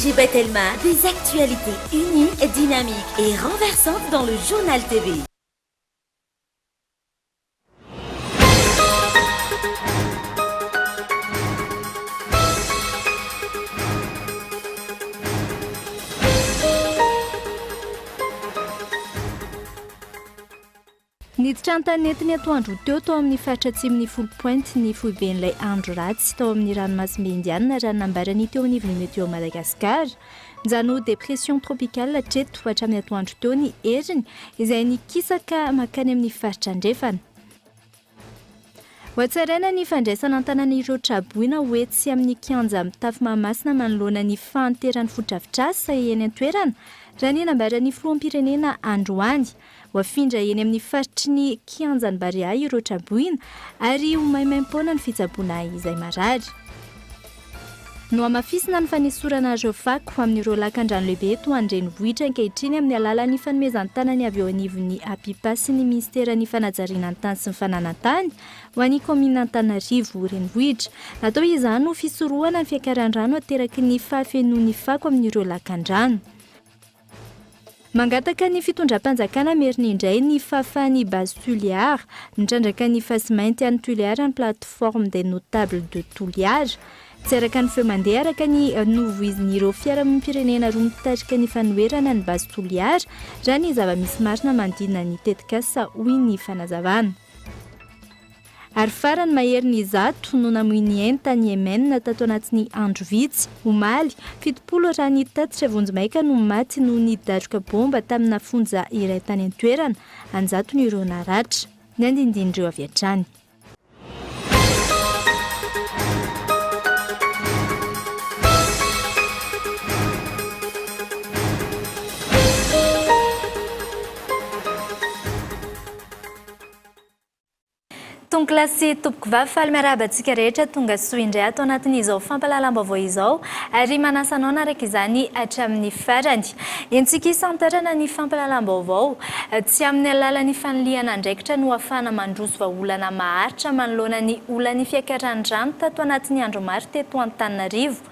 DJ Betelma, des actualités uniques, dynamiques et renversantes dans le Journal TV. Niditra an-tanety ny atoandro teo tao amin'ny faritra atsimon'ny folo pointy ny foiben'ilay andro ratsy tao amin'ny ranomasimbe indiana raha nambarany teo anivon'ny météo Madagasikara. Mijano dépression tropicale hatreto hatramin'ny atoandro teo ny heriny izay nikisaka makany amin'ny faritra andrefana. Hoatsaraina ny fandraisana an-tanan'ireo traboina hoetsy amin'ny kianja mitafy Mahamasina manoloana ny fahanteran'ny foto-drafitrasa eny an-toerana raha ny nambaran'ny filoham-pirenena androany. Wafindra eny amin'ny faritry ny kianjany Barea ireo traboina ary ho maimaim-poana ny fitsaboana izay marary. No amafisina ny fanesorana ireo fako amin'ireo lakan-drano lehibe eto an-drenivohitra ankehitriny amin'ny alalan'ny fanomezan-tany avy eo anivon'ny APIPA sy ny ministeran'ny fanajariana ny tany sy ny fananantany ho an'ny komina Antananarivo renivohitra. Natao izany ho fisorohana ny fiakaran-drano ateraky ny fahafenoan'ny fako amin'ireo lakan-drano. Mangataka ny fitondram-panjakana meriny indray ny fahafahan'ny base Tuliar, mitrandraka ny fasimainty an'ny Tuliar ny plateforme des notables de Tuliar. Tsy araka ny feo mandeha araka ny novoizin'ireo fiarahamonim-pirenena roa mitarika ny fanoherana ny base Tuliar raha ny zava-misy marina mandina ny tetikasa hoy ny fanazavana. Ary farany mahery ny zato no namoy ny enta ny Yemen tato anatin'ny andro vitsy, omaly 70 raha ny tatitra vonjimaika no maty no nidatroka bomba tamina fonja iray tany an-toerana, anjato ny ireo naratra, ny andindindreo avy hatrany. Tonklasy tompoko vafaly miarabantsika rehetra tonga soa indray ato anatin'izao fampahalalam-baovao izao ary manasanao naraka izany hatramin'ny farany. Entsika isantarana ny fampahalalam-baovao tsy amin'ny alalan'ny faniliana andraikitra no ahafahana mandroso vahaolana maharitra manoloana ny olan'ny fiakaran-drano tato anatin'ny andro maro teto Antananarivo.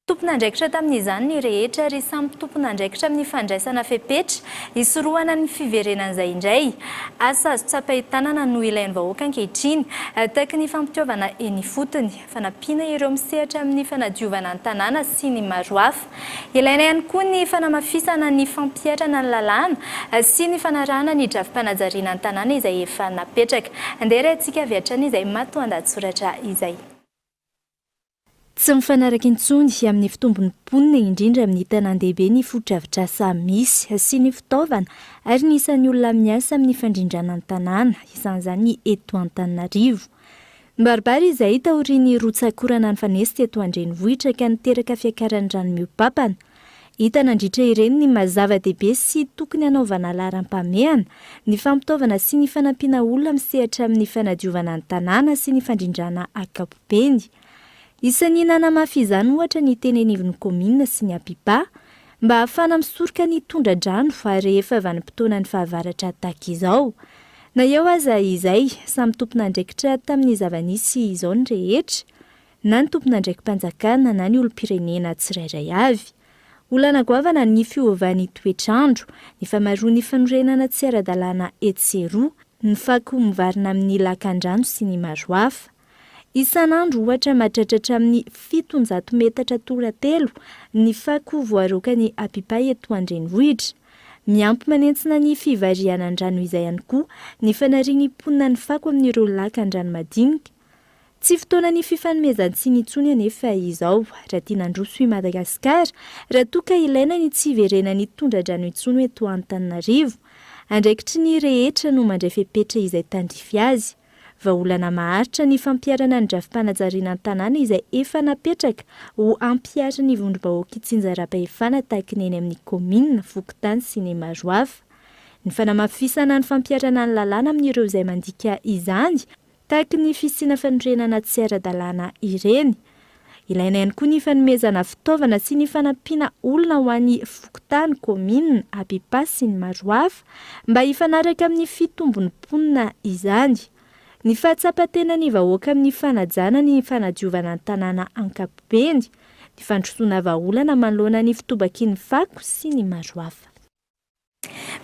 Tompon'andraikitra tamin'izany ny rehetra ary samy tompon'andraikitra amin'ny fandraisana fepetra isorohana ny fiverenan'izay indray. Asa azo tsapaitanana no ilain'ny vahoaka ankehitriny tahaka ny fampitiavana eny fotony, fanampiana ireo misehatra amin'ny fanadiovana ny tanàna sy ny maro hafa. Ilaina ihany koa ny fanamafisana ny fampiarana ny lalàna sy ny fanarahana ny drafi-panajariana ny tanàna izay efa napetraka. Andeha antsika avy hatrany izay matoan-dahatsoratra izay. Tsy mifanaraka intsony amin'ny fitombony mponina indrindra amin'ny tanan-dehibe ny foto-drafitrasa misy sy ny fitaovana ary ny isan'ny olona miasa amin'ny fandrindrana ny tanàna, isan'izany eto Antananarivo. Mbaribary izay taoriany rotsakorana ny fanesy teto an-drenivohitra ka niteraka fiakaran-drano miompapana. Hita nandritra ireny ny mazava-dehibe sy tokony hanaovana laharam-pahamehana, ny fampitaovana sy ny fanampiana olona misehatra amin'ny fanadiovana ny tanàna sy ny fandrindrana ankapobeny. Isan'ny nanamafy izany ohatra ny tenenivon'ny komina sy ny APIPA mba ahafana misoroka ny tondra-drano ary efa vanim-potoana ny fahavaratra tahaka izao. Na eo aza izay samy tompon'andraikitra tamin'ny zava-nisy izao ny rehetra, na ny tompon'andraiki-panjakana na ny olom-pirenena tsirairay avy. Olana goavana ny fiovavan'ny toetrandro, ny famaroan'ny fanorenana tsy ara-dalàna etseroa, ny fako mivarina amin'ny lakan-drano sy ny maro hafa. Isan'andro ohatra mahatratratra amin'ny 700 metatra toratelo ny fako voaroka ny APIPA eto an-drenivohitra. Miampy manentsina ny fivariana ny rano izay ihany koa ny fanariany mponina ny fako amin'ireo lakan-drano madinika. Tsy fotoana ny fifanomezan-tsiny intsony anefa izao raha tiana handroso i Madagasikara raha toa ka ilaina ny tsy hiverenany tondra-drano intsony eto Antananarivo. Andraikitry ny rehetra no mandray fepetra izay tandrify azy. Vahaolana maharitra ny fampiarana ny drafi-panajariana ny tanàna izay efa napetraka ho ampiara ny vondrom-bahoaka itsinjara-pahefana tahaka ny eny amin'ny komina, Fokontany sy ny maro hafa. Ny fanamafisana ny fampiarana ny lalàna amin'ireo izay mandika izany tahaka ny fisiana fanorenana tsy ara-dalàna ireny. Ilaina ihany koa ny fanomezana fitaovana sy ny fanampiana olona ho an'ny Fokontany, komina, APIPA sy ny maro hafa mba hifanaraka amin'ny fitombony mponina izany. Ny fahatsapatena ny vahoaka amin'ny fanajana ny fanadiovana ny tanàna ankapobeny ny fandrosoana vahaolana manoloana ny fitobakiny fako sy ny maro hafa.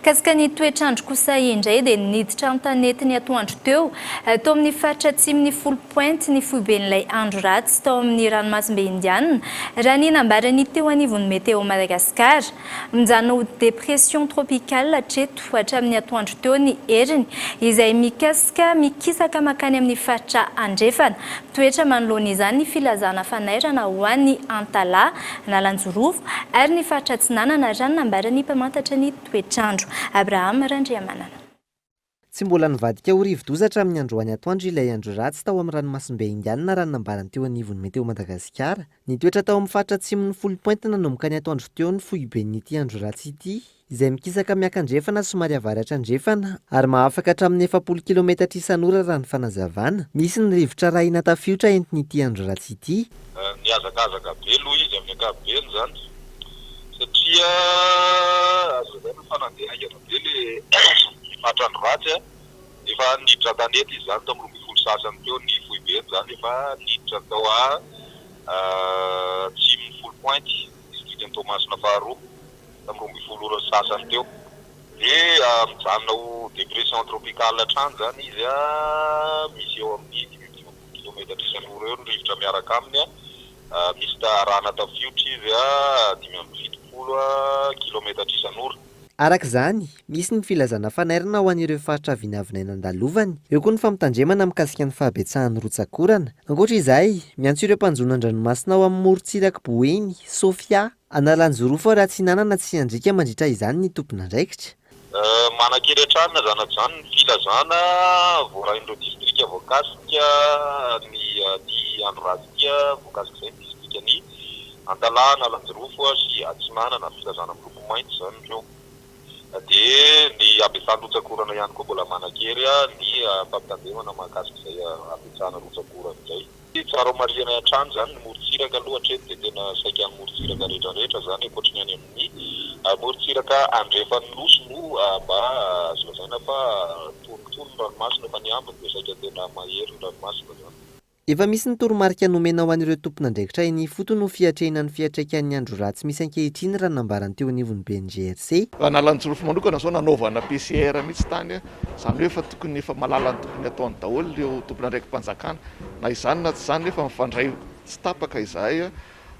Kasika ny toetrandro kosa indray dia niditra amin'ny tanety ny atoandro teo tao amin'ny faritra atsimon'ny folo pointy ny foiben'ilay andro ratsy tao amin'ny ranomasimbe indianina raha ny nambarany teo anivon'ny meteo Madagasikara. Mijano dépression tropicale hatreto hatramin'ny atoandro teo ny heriny izay mikisaka makany amin'ny faritra andrefana. Toetra manoloana izany ny filazana fanairana ho an'ny Antala na Lanjorofo ary ny faritra Atsinanana raha ny nambarany mpamantatra ny toetrandro. Abraham Randriamanana. Tsy mbola nivadika ho rivo-dozatra amin'ny androany atoandro ilay andro ratsy tao amin'ny ranomasimbe indianina raha ny nambarany teo anivon'ny meteo Madagasikara. Ny toetra tao amin'ny faritra atsimon'ny folo pointy nanomboka ny atoandro teo ny foiben'ity andro ratsy ity izay mikisaka miaka-andrefana somary avaratra andrefana ary mahafaka hatramin'ny 70 kilometatra isan'ora raha ny fanazavana. Misy ny rivotra rahina tafiotra entin'ity andro ratsy ity. Miazakazaka be aloha izy amin'ny ankapobeny zany satria azavaina fanandehaina be le fatrandro ratsy efa niditra tanety izy zany tao amin'ny 12 sasany teo ny foibeny zany efa niditra tao atsimon'ny folo pointy district Tomasina faharoa tao amin'ny 12 sasany teo dia mijanona ho dépression tropicale hatrany zany izy misy eo amin'ny 10 kilometatra isan'ora eo ny rivotra miaraka aminy misy rana tafiotra izy 570 kilometatra isan'ora. Araka izany, misy ny filazana fanairana ho an'ireo faritra vinavinaina andalovany. Eo koa ny famitandremana mikasika ny fahabetsahan'ny rotsakorana. Ankoatra izay, miantso ireo mpanjona an-dranomasina ao amin'ny morontsiraka Boeny, Sofia, Analanjorofo raha tsy nanana tsy handrika mandritra izany ny tompon'andraikitra. Manan-kery hatrany zanatr'izany ny filazana voarahin'ireo distrika voakasika ny Androrazika voakasika izay distrika ny Antala, Analanjorofo sy Atsinanana filazana miloko mainty zany ireo. Dia ny abetsahana rotsakorana ihany koa mbola manan-kery ny fampitandremana mahakasika izay abetsahana rotsakorana izay. Tsara marihana hatrany zany ny morontsiraka aloha hatreto dia tena saika ny morontsiraka rehetrarehetra zany ankoatrany any amin'ny morontsiraka andrefan'ny nosy no mba azo lazaina fa tonontono ranomasina fa ny ambiny dia saika tena mahery ny ranomasina zany. Efa misy ny toromarika nomena ho an'ireo tompon'andraikitra iny foto no fiatrehan'ny fiatraikan'ny andro ratsy misy ankehitriny raha nambarany teo anivon'ny BNGRC. Analanjorofo manokana zao nanaovana PCR mihitsy tany izany hoe efa tokony efa malala ny tokony ataony daholo leo tompon'andraiki-panjakana na izany na tsy izany nefa mifandray tsy tapaka izahay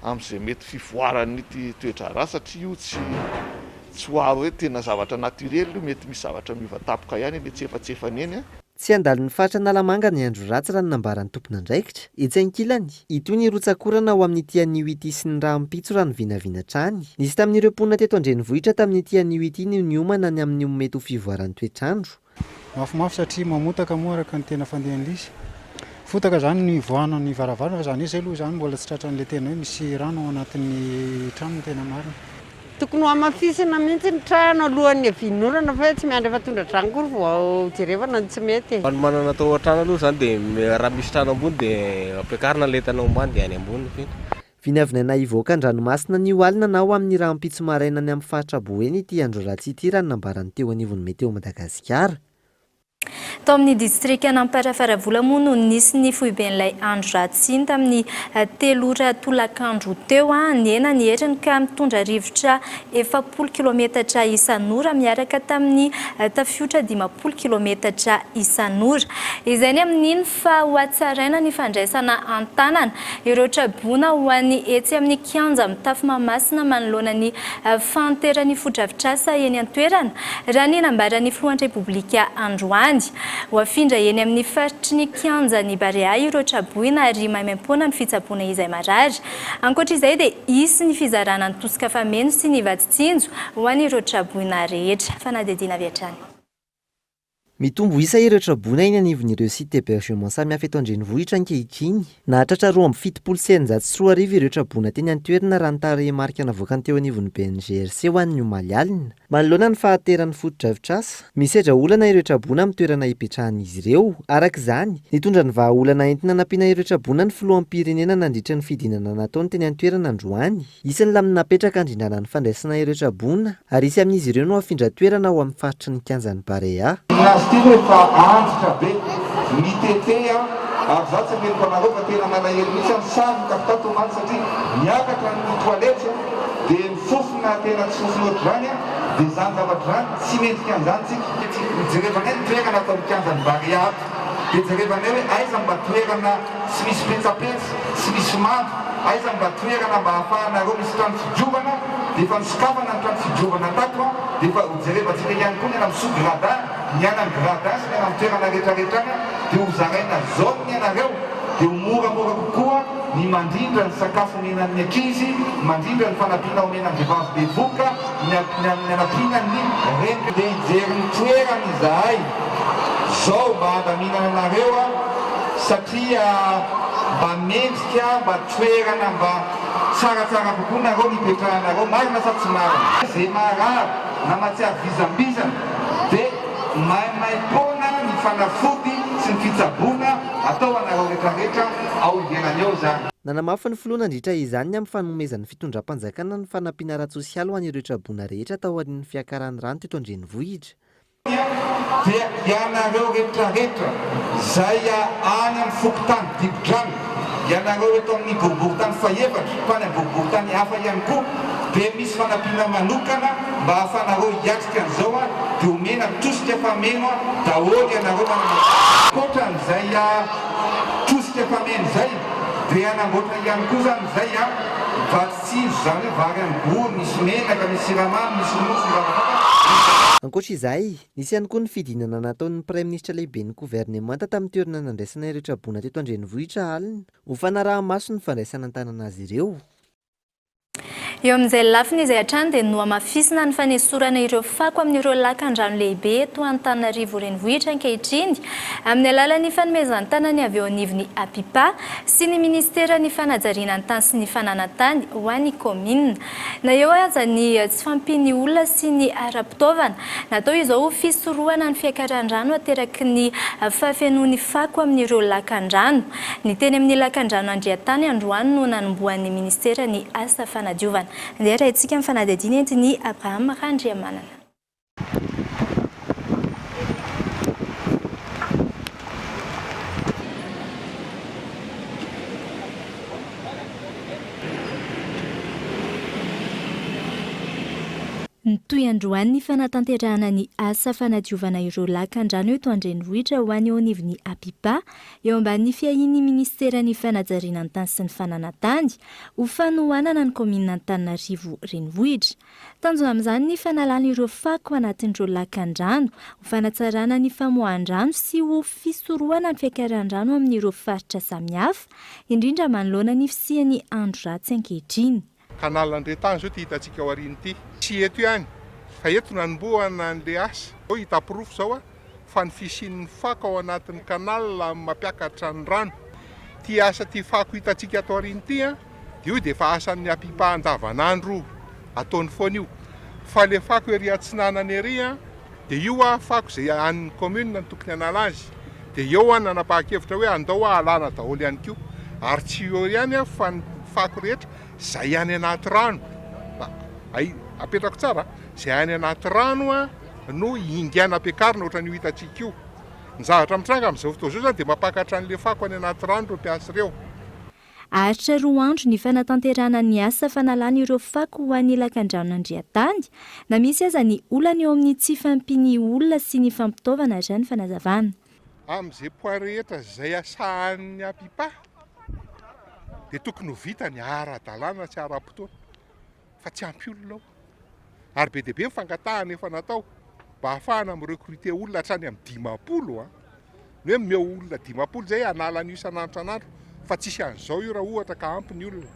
amin'izay mety fivoaran'ity toetra ratsy satria io tsy hoa hoe tena zavatra naturely io mety misy zavatra miova tapaka ihany eny tsy efa-tsefany eny. Tsy andalo ny faritra Nalamanga ny andro ratsy raha ny nambarany tompon'andraikitra. Etsy ankilany, itony ny rotsakorana ao amin'ny tian'io ity sy ny rahampitso raha ny vinavina trany. Nisy tamin'ireo mponina teto Andrenivohitra tamin'ny tian'io ity ny niomana ny amin'ny mety ho fivoaran'ny toetrandro. Mafimafy satria mamotaka moaraka ny tena fandehan'ilay. Fotaka zany ny voana ny varavarana fa zany izay aloha zany mbola tsy tratran'ilay tena hoe misy rano ao anatin'ny trano tena marina. Tokony hamafisina mihitsy ny trano alohan'ny avinorana fa tsy miandry efa tondra trano kory vao jerevana tsy mety. Manana atao trano aloha zany dia raha misy trano ambony dia ampiakarina letanao ambany dia any ambony finy. Vinavinaina ivoaka an-dranomasina ny oalina na ao amin'ny rahampitso maraina ny amin'ny faritra Boeny ity andro ratsy ity raha ny nambarany teo anivon'ny meteo Madagasikara. Tao amin'ny distrika Amparafaravola moa no nisy ny foiben'ilay andro ratsy iny tamin'ny 3 ora tolakandro teo ny ena ny heriny ka mitondra rivotra 70 kilometatra isan'ora miaraka tamin'ny tafiotra 50 kilometatra isan'ora. Izay ny amin'iny fa ho hatsaraina ny fandraisana an-tanana ireo trabona ho an'ny etsy amin'ny kianja mitafy Mahamasina manoloana ny fanteran'ny fodrafitrasa eny an-toerana raha ny nambaran'ny filohan'ny Repoblika androany. Ho afindra eny amin'ny faritry ny kianja ny Barea ireo traboina ary maimaimpona ny fitsaboana izay marary. Ankoatra izay dia isy ny fizarana ny tosika fameno sy ny vatitsinjo ho an'ireo traboina rehetra. Fanadidina Viatrany. Mitombo isa ireo trabona eny anivon'ireo site d'hébergement samihafa eto Andrenivohitra ankehitriny. Nahatratra 2,704 ireo trabona teny an-toerana raha ny tarehimarika navoakany teo anivon'ny BNGRC ho an'ny omaly alina. Manoloana ny fahateran'ny fotodrafitrasa, misedra olana ireo trabona amin'ny toerana hipetrahan'izy ireo. Araka izany, nitondra ny vahaolana entina nampiana ireo trabona ny filoham-pirenena nandritra ny fidinana nataony teny an-toerana androany. Isany lamina napetraka andrindrana ny fandraisana ireo trabona ary isy amin'izy ireo no afindra toerana ao amin'ny faritry ny kianjan'ny Barea. Rehefa antitra be mitetea ary za tsy meniko anareo fa tena malahelo mihitsy ny saroka fitatomaty satria miakatra ny toalety dia mifofona tena tsy fofona ohatr'izany dia zany zavatra zany tsy mendrika an'izany tsika mijerevanay ny toerana atao mikanjany bariaty dia jerevanay hoe aiza mba toerana tsy misy petsapetsy tsy misy mando aiza mba toerana mba hahafahanareo misy trano fidiovana dia efa misokafana ny trano fidiovana tato dia efa jerevantsika ihany koa ny ana miso grada miana ny grada sy miana toerana rehetrarehetrana dia hozaraina zao ny anareo dia moramora kokoa ny mandrindra ny sakafo menan'ny ankizy mandrindra ny fanampiana omena ny vehivavy bevoka ny anampiana ny reny dia hijery ny toerana izahay zao mba handaminana anareo satria mba mendrika mba toerana mba tsaratsara kokoa nareo nipetrahanareo marina sa tsy marina zay marary na matsiary vizambizana dia maimaimpona ny fanafody sy ny fitsaboana atao anareo rehetrarehetra ao ivelany eo zany. Nanamafy ny filoha nandritra izany amin'ny fanomezan'ny fitondram-panjakana ny fanampiana ara-tsosialy ho an'ireo traboana rehetra tao aorian'ny fiakaran'ny rano teto Andrenivohitra. Dia ianareo rehetrarehetra zay any amin'ny fokotany dibo-drano ianareo eto amin'ny boriboritany faefatra fa ny boriboritany hafa ihany koa dia misy fanampiana manokana mba hahafanareo hiatrika an'izao dia omena tosika fameno daholo ianareo koatran'izay tosika fameno zay dia anamboatra ihany koa zany zay vatsitsiro zany hoe vary angory misy menaka misy siramamy misy mofo Ankoatra izay, nisy ihany koa ny fidinana nataon'ny Praiminisitra lehiben'ny Gouvernemanta tamin'ny toerana nandraisana ireo traboana teto Andrenivohitra alina ho fanaraha-maso ny fandraisana an-tanana azy ireo. Eo amin'izay lafiny izay hatrany dia nohamafisina ny fanesorana ireo fako amin'ireo lakan-drano lehibe eto Antananarivo renivohitra ankehitriny amin'ny alalan'ny fanomezan-tany avy eo anivon'ny APIPA sy ny Ministera ny Fanajarianan-tany sy ny Fananantany ho an'ny komina. Na eo aza ny tsy fampiny olona sy ny ara-pitaovana natao izao fisorohana ny fiakaran-drano ateraky ny fahafenoan'ny fako amin'ireo lakan-drano. Ny teny amin'ny lakan-drano Andriantany androany no nanomboan'ny Ministera ny asa fanadiovana. Andeha rahantsika amin'ny fanadihadiana entiny Abraham Randriamanana. Toy androany ny fanatanterahana ny asa fanadiovana ireo lakan-drano eto Andrenivohitra ho an'ny eo anivon'ny APIPA eo ambanin'ny fiahin'ny Ministera ny Fanajarianan-tany sy ny Fananantany ho fanohanana ny komina Antananarivo renivohitra. Tanjona amin'izany ny fanalana ireo fako anatin'ireo lakan-drano ho fanatsarana ny famohan-drano sy ho fisorohana ny fiakaran-drano amin'ireo faritra samihafa indrindra manoloana ny fisian'ny andro ratsy ankehitriny. Kanala Andretany zao ty hitantsika ao aoriana ity. Tsy eto ihany, fa eto nanomboana an'le asa. Ao hita pirofo zao fa ny fisian'ny fako ao anatin'ny kanala mampiakatra ny rano. Ty asa ty fako hitantsika ato aoriana ity dia io dia efa asan'ny APIPA andavanandro ataony foana io. Fa le fako ery Atsinanana ery dia io fako zay an'ny komuna ny tokony hanala azy. Dia eo nanapahakevitra hoe andao alana daholo ihany koa. Ary tsy eo ihany fa ny fako rehetra zay any anaty rano. Apetrako tsara, zay any anaty rano no ingana ampiakarina ohatran'ny io hitantsika io. Ny zavatra mitranga amin'izao fotoana izao zany dia mampakatra an'le fako any anaty rano ireo mpiasa ireo. Aritra roa andro ny fanatanterahana ny asa fanalana ireo fako ho an'ny lakan-drano Andriantany na misy aza ny olana eo amin'ny tsy fampiny olona sy ny fampitaovana izany fanazavana. Amin'izay point rehetra zay asahan'ny APIPA dia tokony ho vita ny ara-dalàna sy ara-potoana fa tsy ampy olona ao. Ary be dia be mifangatahana efa natao mba ahafahana mirekrute olona hatrany amin'ny 10 ny hoe meo olona 10 zay hanala ny isan'andro fa tsisy an'izao io raha ohatra ka ampy ny olona.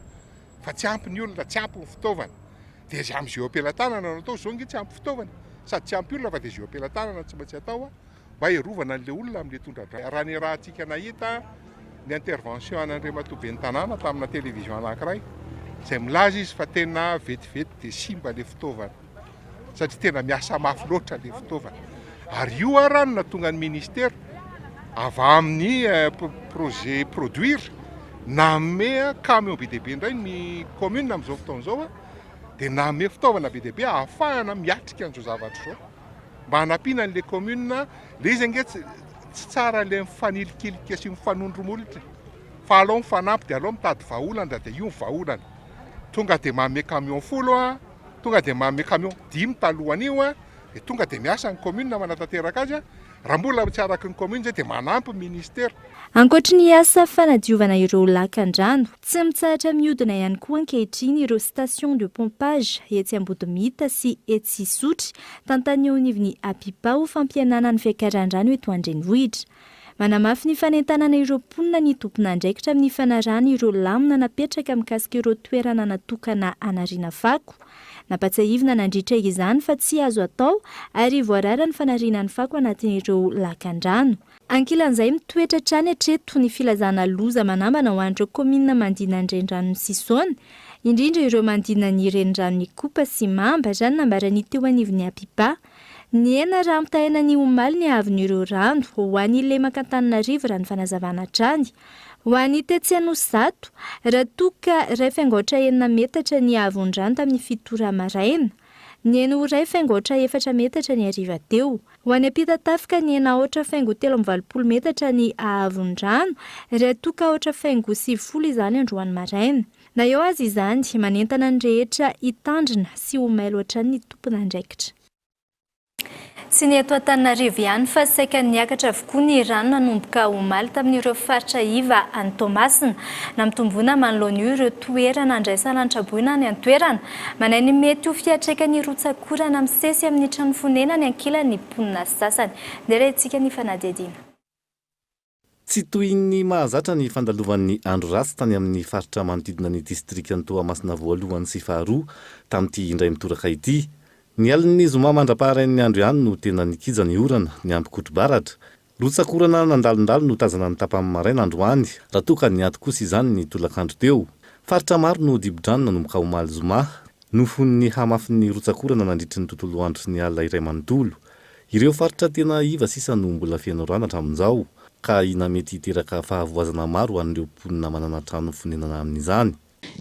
Fa tsy ampy ny olona, tsy ampy ny fitaovana. Dia zay amin'ny géopelantanana natao zao nge tsy ampy fitaovana sady tsy ampy olona fa dia géopelantanana tsy maintsy atao mba hiarovana an'le olona amin'le tondra-drano. Raha ny rahantsika nahita ny intervention an'Andriamatoben'ny tanàna tamina télévision anankiray izay milaza izy fa tena vetivety dia simba le fitaovana satria tena miasa mafy loatra le fitaovana. Ary io rano na tonga ny ministera avy amin'ny projet produire name camion be dehibe indray ny commune amin'izao fotoana izao dia name fitaovana be dehibe ahafahana miatrika an'izao zavatra izao mba hanampiana an'le commune le izy ange tsy tsara le mifanilikilikika sy mifanondromolitra fa alao mifanampy dia alao mitady vahaolana dia io vahaolana tonga dia manome camion 10 tonga dia manome camion 5 talohan'io dia tonga dia miasa ny commune manatanteraka azy raha mbola tsy araky ny commune zay dia manampy ministera. Ankoatra ny asa fanadiovana ireo lakan-drano, tsy mitsahatra mihodina ihany koa ankehitriny ireo station de pompage etsy Ambodimita sy etsy Isotry tantany eo anivon'ny Apipa ho fampihenana ny fiakaran-drano eto an-drenivohitra. Manamafy ny fanentanana ireo mponina ny tompon'andraikitra amin'ny fanarahana ireo lamina napetraka mikasika ireo toerana natokana anariana fako. Napatsahivina nandritra izany fa tsy azo atao ary voarara ny fanariana ny fako anatin'ireo lakan-drano. Ankilan'izay mitoetra hatrany hatreto ny filazana loza manambana ho an'ireo kominina mandina ny renirano ny Sisona, indrindra ireo mandina ny renirano ny Kopa sy Mamba izany nambarany teo anivon'ny Apipa. Ny ena raha mitahena ny omaly ny avin'ireo rano ho an'ny Leman-Antananarivo raha ny fanazavana hatrany. Ho an'ny Tsetsenossato, raha toka iray faingoatra 9 metatra ny avon-drano tamin'ny 7 maraina. Ny ena iray faingoatra 4 metatra ny hariva teo. Ho any Ampitatafika ny ena 8,30 metatra ny avon-drano, raha toka 8,70 izany androany maraina. Na eo azy izany manentana ny rehetra hitandrina sy omaly ohatran'ny tompon'andraikitra. Tsy ny eto Antananarivo ihany fa saika niakatra avokoa ny rano nanomboka omaly tamin'ireo faritra iva any Toamasina na mitombona manoloana ireo toerana andraisana ny traboina ny antoerana. Manay ny mety ho fiatraikany rotsakorana misesy amin'ny trano fonena ny ankilan'ny mponina sasany. Ndera itsika ny fanadihadiana. Tsy toy ny mahazatra ny fandalovan'ny andro ratsy tany amin'ny faritra manodidina ny distrikta ny Toamasina voalohany sy faharoa tamin'ity indray mitoraka ity. Ny alin'ny zoma mandra-paharain'ny andro ihany no tena nikija ny orana ny ampikotrobaratra. Rotsakorana nandalondalo no tazana ny tapamin'ny maraina androany, raha toa ka niady kosa izany ny tolakandro teo. Faritra maro no dibo-drano nanomboka omaly zoma, nofon'ny hamafin'ny rotsakorana nandritry ny tontolo andro sy ny alina iray manontolo. Ireo faritra tena iva sisa no mbola feno rano hatramin'izao, ka ina mety hiteraka fahavoazana maro an'ireo mponina manana trano fonenana amin'izany.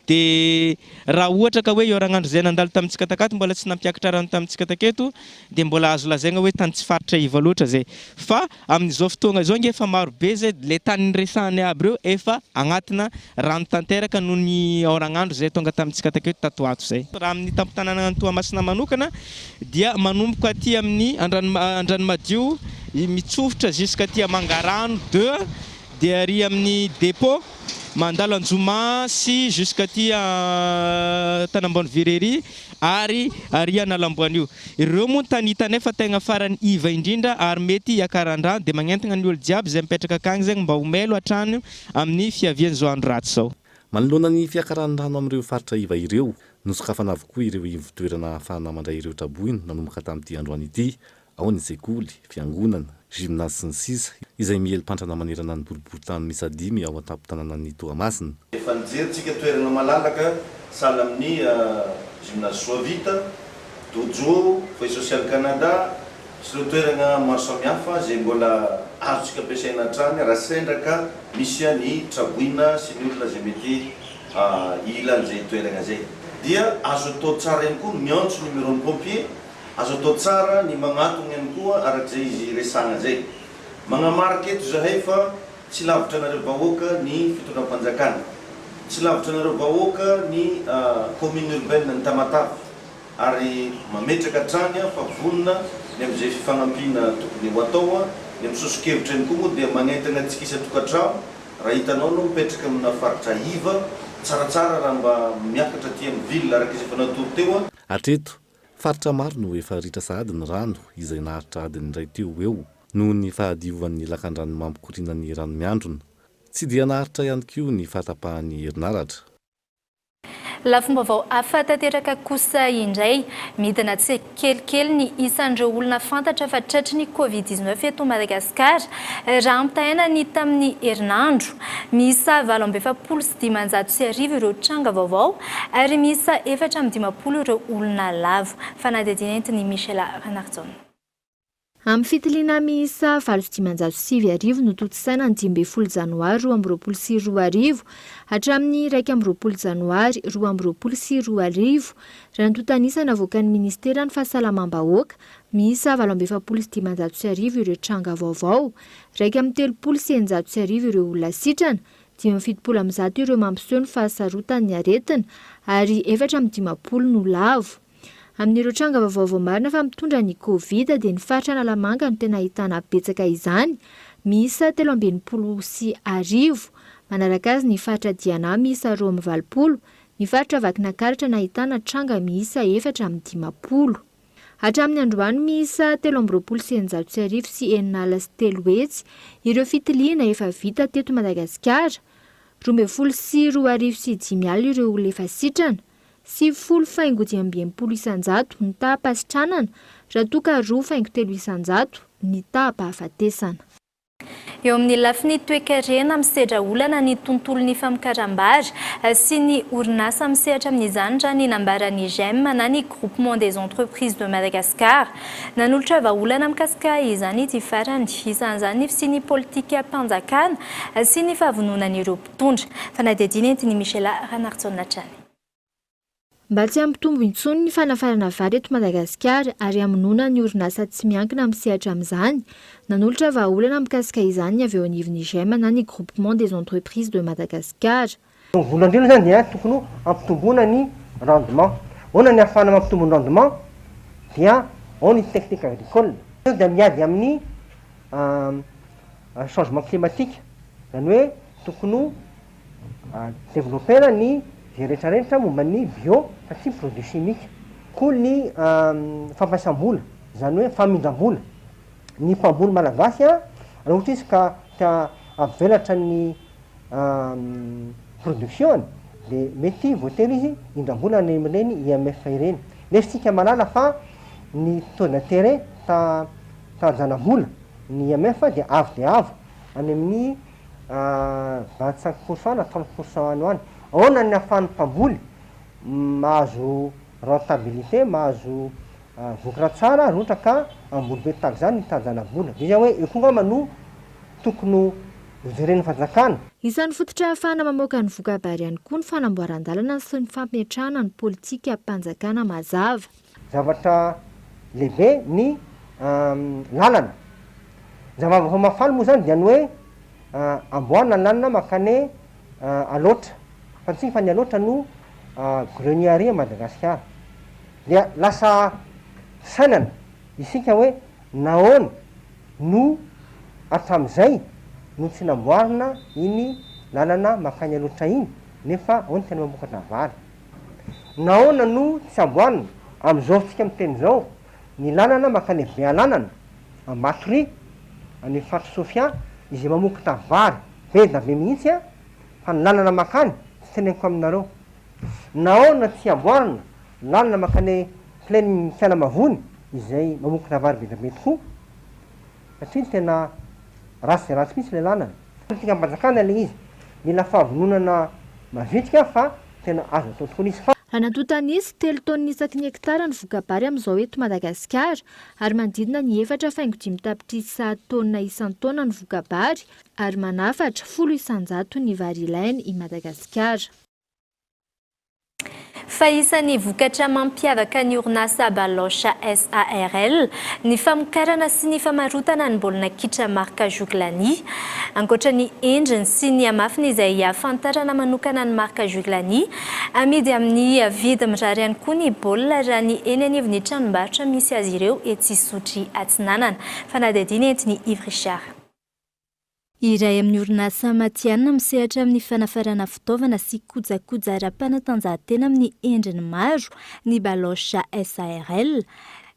Dia raha ohatra ka hoe eo ragnandro izay nandalo tamintsika takato mbola tsy nampiakatra rano tamintsika taketo dia mbola azo lazaina hoe tany tsy faritra iva loatra zay. Fa amin'izao fotoana izao nge efa maro be zay le tany resahany aby ireo efa agnatina rano tanteraka noho ny oragnandro zay tonga tamintsika taketo tato ato zay. Raha amin'ny tampotanana ny Toamasina manokana dia manomboka aty amin'ny Andranomadio mitsofotra jusqu'à aty Mangarano 2 dia ary amin'ny dépôt mandalo Anjoma sy jusqu'à aty Tanambony Virery ary Analamboanio. Ireo moa tanitana efa tegna farany iva indrindra ary mety hiakaran-drano dia magnentana ny olo jiaby izay mipetraka akagny zegny mba ho melo hatrany amin'ny fiavian'izao andro ratsy izao. Manoloana ny fiakaran-drano amin'ireo faritra iva ireo, nosokafana avokoa ireo ivotoerana ahafahana mandray ireo traboina nanomboka tamin'ity androany ity, ao ny sekoly, fiangonana, gymnase sy ny sisa izay mieli-pantrana manerana ny boriboritany misy 5 ao an-tampon-tanàna ny Toamasina. Efa nijery toerana malalaka sahala amin'ny gymnase Soavita, Dojo, Foyer Social Canada sy ireo toerana maro samihafa izay mbola azontsika ampiasaina hatrany raha sendra ka misy ny traboina sy ny olona izay mety ila an'izay toerana izay. Dia azo atao tsara ihany koa miantso numéro-ny pompier, azo atao tsara ny magnatona ihany koa arak'izay izy resagna zay. Magnamarika eto zahay fa tsy lavitra anareo vahoaka ny fitondram-panjakana, tsy lavitra anareo vahoaka ny commune urbaine ny Tamatavy ary mametraka hatrany fa vonona ny amin'izay fifanampiana tokony ho atao. Ny misosokevitra ihany koa moa dia magnentana antsika isa-tokantrano raha hitanao no mipetraka amina faritra iva tsaratsara raha mba miakatra aty amin'ny ville araka izay efa natoro teo. Hatreto faritra maro no efa ritra sahady ny rano izay naharitra adiny iray teo eo noho ny fahadiovan'ny lakan-drano mampikoriana ny rano miandrona. Tsy dia naharitra ihany koa ny fahatapahan'ny herinaratra. Lafim-baovao hafa tanteraka kosa indray, midina tsy kelikely ny isan'ireo olona fantatra fa tratry ny Covid-19 eto Madagasikara raha ampitahaina ny tamin'ny herinandro. Misa 7,750 ireo tranga vaovao ary misa 450 ireo olona lavo. Fanadihadiana entiny Michela Ranardzon. Amin'ny fitiliana miisa 7,7 no totosaina ny 12 janoary 2024 hatramin'ny 1 janoary 2025 raha ny totanisana avoakan'ny ministera ny fahasalamam-bahoaka miisa 7,7 ireo tranga vaovao, 1,3,9 ireo olona sitrana, 7,7 ireo mampiseho ny fahasarotan'ny aretina ary 4,50 no lavo. Amin'ireo tranga vaovao marina fa mitondra ny Covid dia ny faritra Analamanga no tena ahitana betsaka izany, miisa 17,0 manaraka azy ny faritra Diana miisa 20, ny faritra Vakinankaratra no ahitana tranga miisa 4,50. Hatramin'ny androany miisa 13,9 sy 3 hetsy ireo fitiliana efa vita teto Madagasikara, 12,2 sy 5 alina ireo olona efa sitrana, 10,5 isanjato ny tahapasitranana raha toa ka 2,3 ny tahapahafatesana. Eo amin'ny lafiny toe-karena misedra olana ny tontolon'ny famokaram-bary sy ny orinasa misehatra amin'izany raha ny nambaran'ny GEM na ny Groupement des Entreprises de Madagascar. Nanolotra vahaolana mikasika izany ity farany, isan'izany sy ny politika mpanjakana sy ny fahavononan'ireo mpitondra. Fanadihadiana entiny Michela Ranartsonnatrany. Mba tsy hampitombo intsony ny fanafarana vary eto Madagasikara ary hamonoana ny orinasa tsy miankina misehatra amin'izany, nanolotra vahaolana mikasika izany avy eo anivon'ny GEM na ny Groupement des Entreprises de Madagascar. Voalohany zany dia tokony hampitomboana ny rendement. Ahoana ny ahafahana mampitombo ny rendement dia ao ny technique agricole. Dia miady amin'ny changement climatique, zany hoe tokony développer ny rehetrarehetra momba ny bio fa tsy produit chimique. Koa ny fampiasam-bola, zany hoe famindram-bola. Ny mpamboly malagasy raha ohatra izy ka tia avelatra ny production dia mety voatery izy indram-bola ny amin'ireny IMF ireny. Lesitsika malala fa ny taux d'intérêt tajana-bola ny IMF dia avo any amin'ny 25% na 30% any ho any. Ahoana ny ahafahan'ny mpamboly mahazo rentabilité, mahazo vokatra tsara raha ohatra ka amboly be tahaka izany ny tajana-bola. Dia hoe io koa no tokony hojeren'ny fanjakana. Isan'ny fototra ahafahana mamoaka ny vokabary ihany koa ny fanamboaran-dalana sy ny fampiatrana ny politika mpanjakana mazava. Zavatra lehibe ny lalana. Zavatra mafaly moa zany dia ny hoe amboarina lalana makane aloatra. Fantsika fa ny aloatra no grenier Madagasikara. Dia lasa sainana isika hoe nahoana no hatramin'izay no tsy namboarina iny lalana makany aloatra iny nefa ao ny tena mamokatra vary. Nahoana no tsy amboarina amin'izao tsika miteny izao ny lalana makany Bealanana Ambatory any faritra Sofia izay mamokatra vary be da be mihitsy fa ny lalana makany tsy teneniko aminareo. Nahoana tsy amboarina lalana makany plaine Fianamavony izay mamokatra vary be da be tokoa satria tena ratsy mihitsy ilay lalana. Politika mpanjakana ilay izy, mila fahavononana mavitrika fa tena azo atao tokoa izy. Raha natotanisy 3 taonina isaky ny hektara ny vokabary amin'izao eto Madagasikara ary manodidina ny 4,5 tapitrisa taonina isan-taona ny vokabary ary manafatra 10 isanjato ny vary ilainy i Madagasikara. Fa isan'ny vokatra mampiavaka ny orinasa Baloche SARL ny famokarana sy ny famarotana ny baolina kitra marka Juglany. Ankoatra ny endriny sy ny amafiny izay ahafantarana manokana ny marka Juglany, amidy amin'ny vidy mirary ihany koa ny baolina raha ny eny anivon'ny tranombarotra misy azy ireo Etsisotry Atsinanana. Fanadihadiana entiny Yves Richard. Iray amin'ny orinasa matianina misehatra amin'ny fanafarana fitaovana sy kojakoja ara-panatanjahantena amin'ny endriny maro ny Baloche SARL.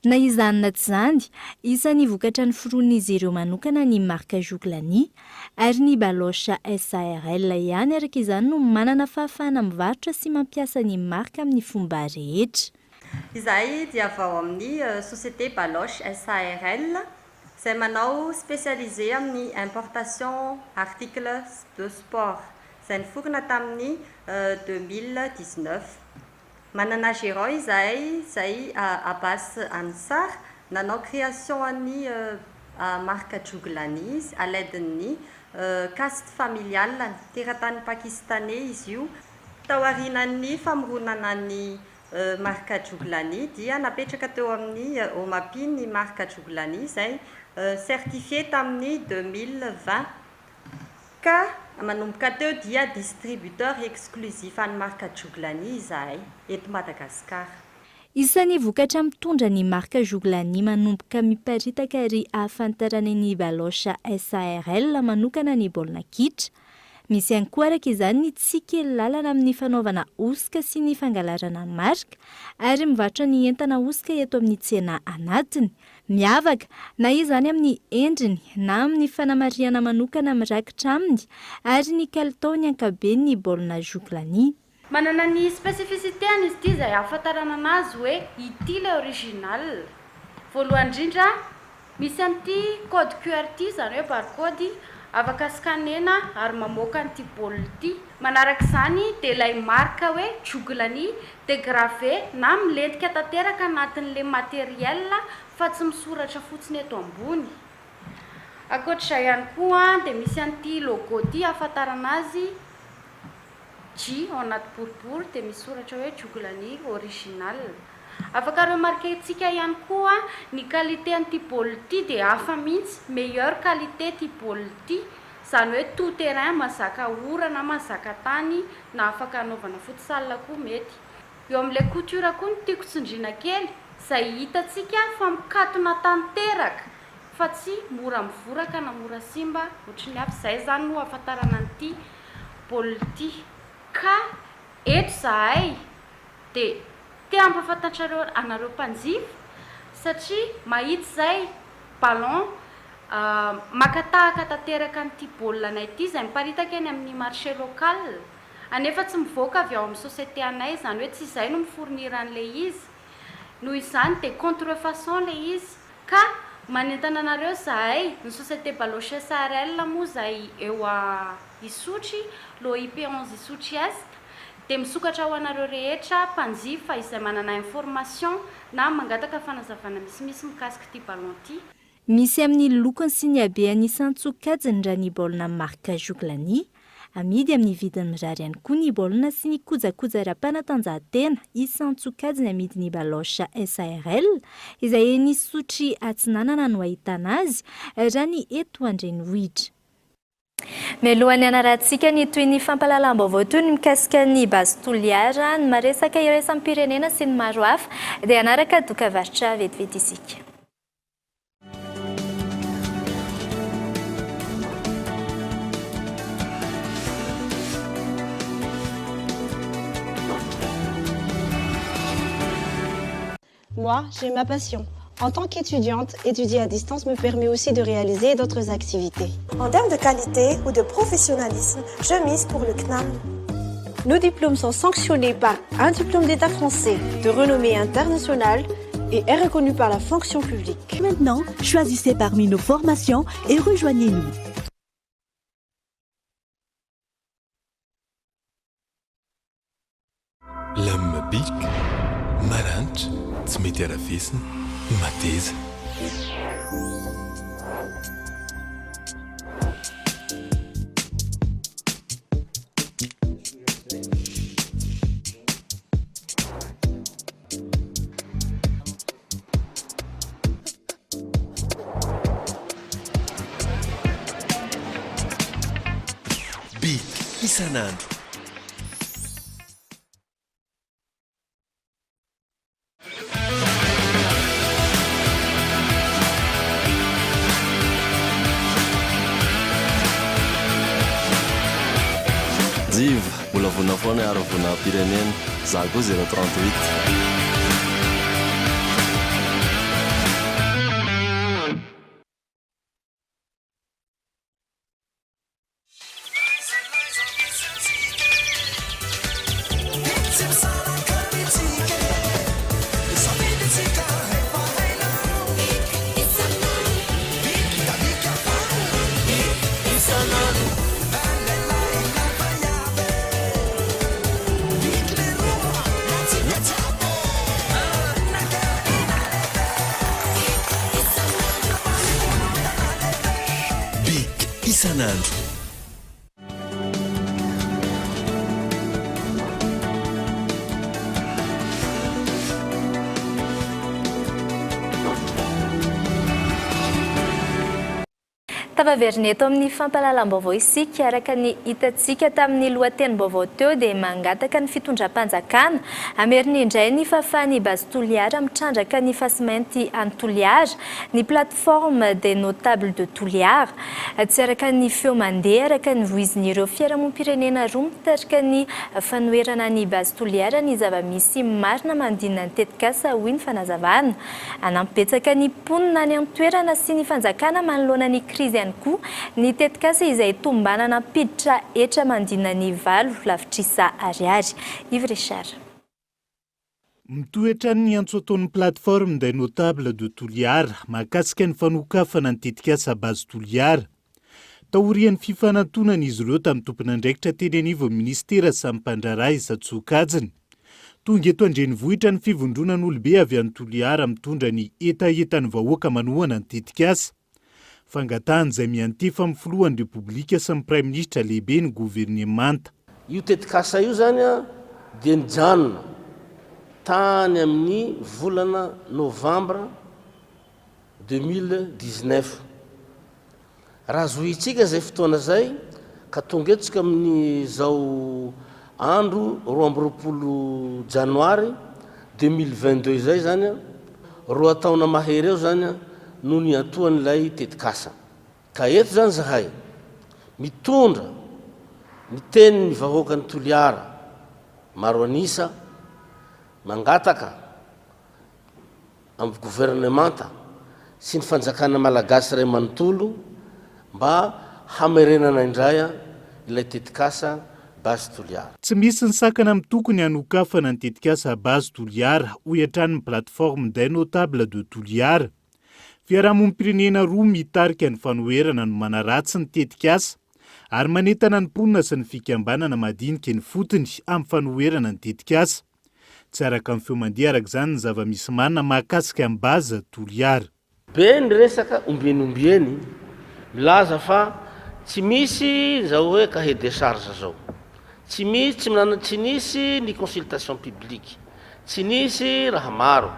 Na izany na tsy izany, isan'ny vokatra ny foron'izy ireo manokana ny marka Juglany ary ny Baloche SARL ihany araka izany no manana fahafahana mivarotra sy mampiasa ny marka amin'ny fomba rehetra. Izahay dia vao amin'ny société Baloche SARL. C'est maintenant spécialisé en importation articles de sport. C'est une fourne tamni 2019. Manana géroi zay à base ansar nanao création an'ny marque Juglani à l'aide-ny caste familial teratany pakistanais izy io taoarinan'ny famoronana ny marque Juglani dia napetraka teo amin'ny Omapi ny marque Juglani izay certifié tamin'ny 2020 ka manomboka teo dia distributeur exclusif an'ny marque Juglani izahay eto Madagasikara. Isan'ny vokatra mitondra ny marque Juglani manomboka miparitaka ary ahafantarana ny baloche SARL manokana ny baolina kitra. Misy ihany koa araka izany ny tsikely lalana amin'ny fanaovana osika sy ny fangalarana marika ary mivarotra ny entana osika eto amin'ny tsena anatiny. Miavaka na izany amin'ny endriny na amin'ny fanamariana manokana mirakitra aminy ary ny kalitaony ankabeny baolina Juglani. Manana ny spécificité-ny izy ity izay ahafantarana anazy hoe ity le original. Voalohany indrindra misy an'ity code QR ity izany hoe barcode afaka scanena ary mamoaka an'ity baolina ity. Manaraka izany dia ilay marque hoe Juglani dia gravé na milentika tanteraka anatin'ilay matériel fa tsy misoratra fotsiny eto ambony. Ankoatr'izay ihany koa dia misy an'ity logo ity ahafantarana azy G ao anaty boribory dia misoratra hoe Juglani original. Afaka remarquentsika ihany koa ny qualité an'ity baolina ity dia hafa mihitsy, meilleure qualité ity baolina ity, izany hoe tout terrain mazaka ora na mazaka tany na afaka anaovana futsal koa mety. Eo amin'ilay couture koa ny tiako tsindriana kely izay hitantsika fa mikatona tanteraka fa tsy mora mivoraka na mora simba ohatran'ny hafa. Izay zany no ahafantarana an'ity baolina ity. Ka eto zahay dia te ampafantatrareo anareo mpanjifa satria mahita izay ballon makatahaka tanteraka an'ity baolina anay ity izay miparitaka eny amin'ny marché local anefa tsy mivoaka avy ao amin'ny société anay, izany hoe tsy izay no mifournir an'ilay izy. Noho izany dia contrefaçon ilay izy ka manentana anareo zahay ny société baloche SARL moa izay eo a Isotry l'OIP 11 Isotry Est dia misokatra ho anareo rehetra mpanjifa izay manana information na mangataka fanazavana misimisy mikasika ity ballon ity. Misy amin'ny lokony sy ny habeany isan-tsokajiny raha ny baolina marque Juglani. Amidy amin'ny vidiny mirary ihany koa ny baolina sy ny kojakoja ara-panatanjahantena isan-tsokajiny amidy ny baloche SARL izay ny Isotry Atsinanana no ahitana azy raha ny eto Andrenivohitra. Mialohan'ny anarantsika ny toy ny fampalalam-baovao toy ny mikasika ny basy toliara, ny maresaka iraisam-pirenena sy ny maro hafa dia anaraka dokavaritra vetivety isika. Moi, j'ai ma passion. En tant qu'étudiante, étudier à distance me permet aussi de réaliser d'autres activités. En termes de qualité ou de professionnalisme, je mise pour le CNAM. Nos diplômes sont sanctionnés par un diplôme d'État français de renommée internationale et est reconnu par la fonction publique. Maintenant, choisissez parmi nos formations et rejoignez-nous. لما بيك مرنج تسميتي رفيسن ماتيز بيك إسانان Ziv, mbola vona foana ary vona pirenena, za koa 038. isanandro. Tavaverina eto amin'ny fampahalalam-baovao isika araka ny hitantsika tamin'ny lohatenim-baovao teo dia mangataka ny fitondram-panjakana ameriny indray ny fahafahan'ny Bazy Toliara mitrandraka ny fasimenty any Toliara ny plateforme des notables de Toliara tsy araka ny feo mandeha araka ny voizin'ireo fiarahamonim-pirenena roa mitarika ny fanoherana ny Bazy Toliara ny zava-misy marina mandinina ny tetikasa hoy ny fanazavana anampibetsaka ny mponina any amin'ny toerana sy ny fanjakana manoloana ny krizy koa ny tetikasa izay tombanana piditra etra mandinina ny valo lavitrisa ariary. Yves Richard. Mitoetra ny antso ataon'ny plateforme des notables de Toliara mahakasika ny fanokafana ny tetikasa Bazy Toliara. Taorian'ny fifanantonana izy ireo tamin'ny tompon'andraikitra teny anivon'ny ministera Sampandrara Isatsokajiny. Tonga eto andrenivohitra ny fivondronan'olobe avy any Toliara mitondra ny etaetan'ny vahoaka manohana ny tetikasa. Fangatahana izay miantefa amin'ny filohan'ny Repoblika sy ny Prime Ministra lehibe ny gouvernemanta. Io tetikasa io zany dia nijanona tany amin'ny volana novambra 2019. Raha zohitsika izay fotoana zay ka tonga etsika amin'ny zao andro 20 janoary 2022 zay zany roa taona mahery eo zany no ny atoan'ilay tetikasa. Ka eto zany zahay mitondra ny tenin'ny vahoakan'ny Toliara maro anisa mangataka amin'ny gouvernemanta sy ny fanjakana malagasy ray manontolo mba hamerenana indray ilay tetikasa Bazy Toliara. Tsy misy ny sakana amin'ny tokony hanokafana ny tetikasa Bazy Toliara hoy hatranin'ny plateforme des notables de Toliara. Fiarahamonim-pirenena roa mitarika ny fanoherana no manaratsy ny tetikasa ary manentana ny mponina sy ny fikambanana madinika ny fotony amin'ny fanoherana ny tetikasa. Tsy araka amin'ny feo mandeha araka izany ny zava-misy marina mahakasika amin'ny Bazy Toliara. Be ny resaka ombieny milaza fa tsy misy zao hoe cahier de charge zao. Tsy nisy ny consultation publique. Tsy nisy raha maro.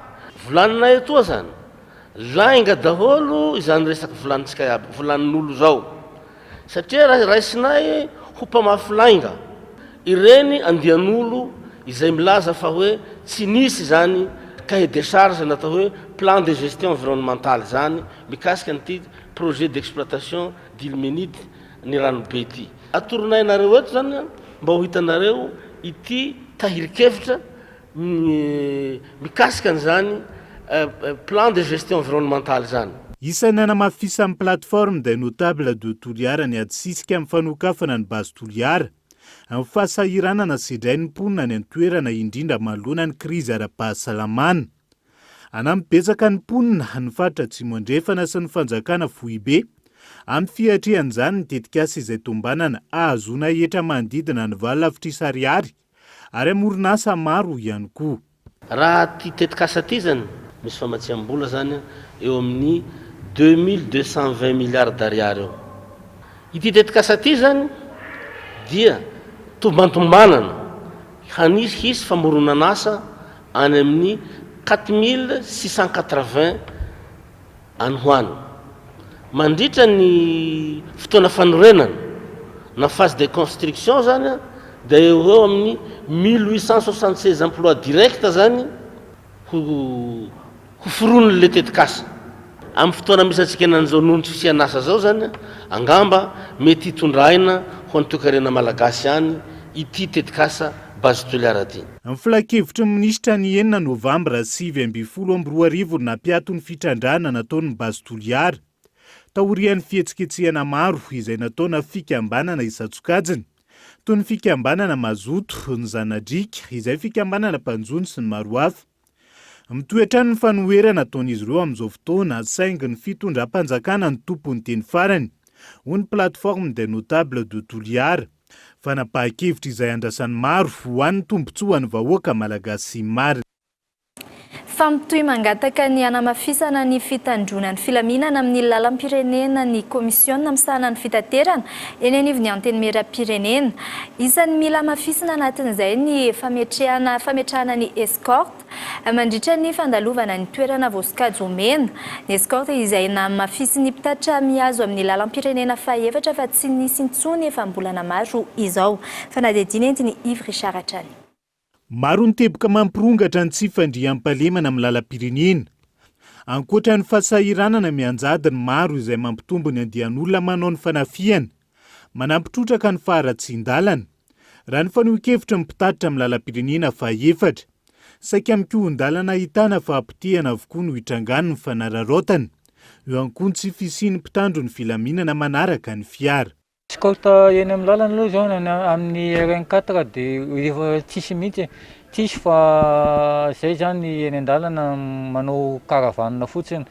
Volanina etoa zany. Lainga daholo izany resaka volanitsika aby, volanin'olo zao. Satria raisinay ho mpamafy lainga. Ireny andian'olo izay milaza fa hoe tsy nisy zany cahier de charge natao hoe plan de gestion environnementale zany mikasika an'ity projet d'exploitation d'ilménite ny ranobe ity. Atoronay-nareo eto zany mba ho hitanareo ity tahirikevitra mikasika an'izany plan de gestion environnementale zany. Isan'ny nanamafisa amin'ny plateforme des notables de Toliara ny adisisika amin'ny fanokafana ny Bazy Toliara amin'ny fahasahiranana sedray ny mponina ny antoerana indrindra manoloana ny krizy ara-pahasalamana. Anamibetsaka ny mponina ny faritra Atsimo andrefana sy ny fanjakana Fohibe amin'ny fiatrehan'izany ny tetikasa izay tombanana ahazona etra manodidina ny valo lavitrisa ariary ary amoronasa maro ihany koa. Raha ty tetikasa ty zany misy famatsiam-bola zany eo amin'ny 2220 milliards d'ariary eo. Ity tetikasa ty zany dia tombantombanana hisy famoronan'asa any amin'ny 4680 any hoany. Mandritra ny fotoana fanorenana na phase de construction zany dia eo amin'ny 1876 emploi direct zany ho foron'le tetikasa. Amin'ny fotoana misy antsika an'izao nonotry fisian'asa zao zany angamba mety hitondraina ho antoekarena malagasy any ity tetikasa Bazy Toliara ty. Amin'ny filakevitry ny minisitra ny 9 novambra 2022 nampiato ny fitrandrana nataon'ny Bazy Toliara. Taorian'ny fihetsiketsehana maro izay nataona fikambanana Isatsokajiny, toy ny fikambanana Mazoto, ny Zanadrika, izay fikambanana Mpanjony sy ny maro hafa. Mitoetra ny fanoherana nataon'izy ireo amin'izao fotoana saingy ny fitondram-panjakana ny tompony teny farany, hoy ny plateforme des notables de Toliara. Fanapahan-kevitra izay andrasan'ny maro ho an'ny tombotsoa ny vahoaka malagasy marina. Fampitohy mangataka ny hanamafisana ny fitandronan'ny filaminana amin'ny lalam-pirenena ny komisiona misahana ny fitaterana eny anivon'ny antenimieram-pirenena. Isan'ny mila mafisana anatin'izay ny fametrahana ny escorte mandritra ny fandalovana ny toerana voasokajomena. Ny escorte izay namafisy ny mpitatitra mihazo amin'ny lalam-pirenena faha-efatra fa tsy nisy intsony efa mbolana maro izao. Fanadidina entiny Yves Richard Atrany. Maro ny teboka mampirongatra ny tsy fandriam-pahalemana amin'ny lalam-pirenena. Ankoatra ny fahasahiranana mianjadiny maro izay mampitombo ny andian'olona manao ny fanafiana, manampitrotraka ny faharatsian-dalana. Raha ny faneho-kevitra ny mpitatitra amin'ny lalam-pirenena faha-efatra, saika mikohon-dalana ahitana fahampitehana avokoa no hitrangano ny fanararaotana. Eo ihany koa ny tsy fisian'ny mpitandro ny filaminana manaraka ny fiara. Escorte eny amin'ny lalana aloha zao amin'ny RN4 dia efa tsisy mihitsy, tsisy fa zay zany eny an-dalana manao karavanina fotsiny.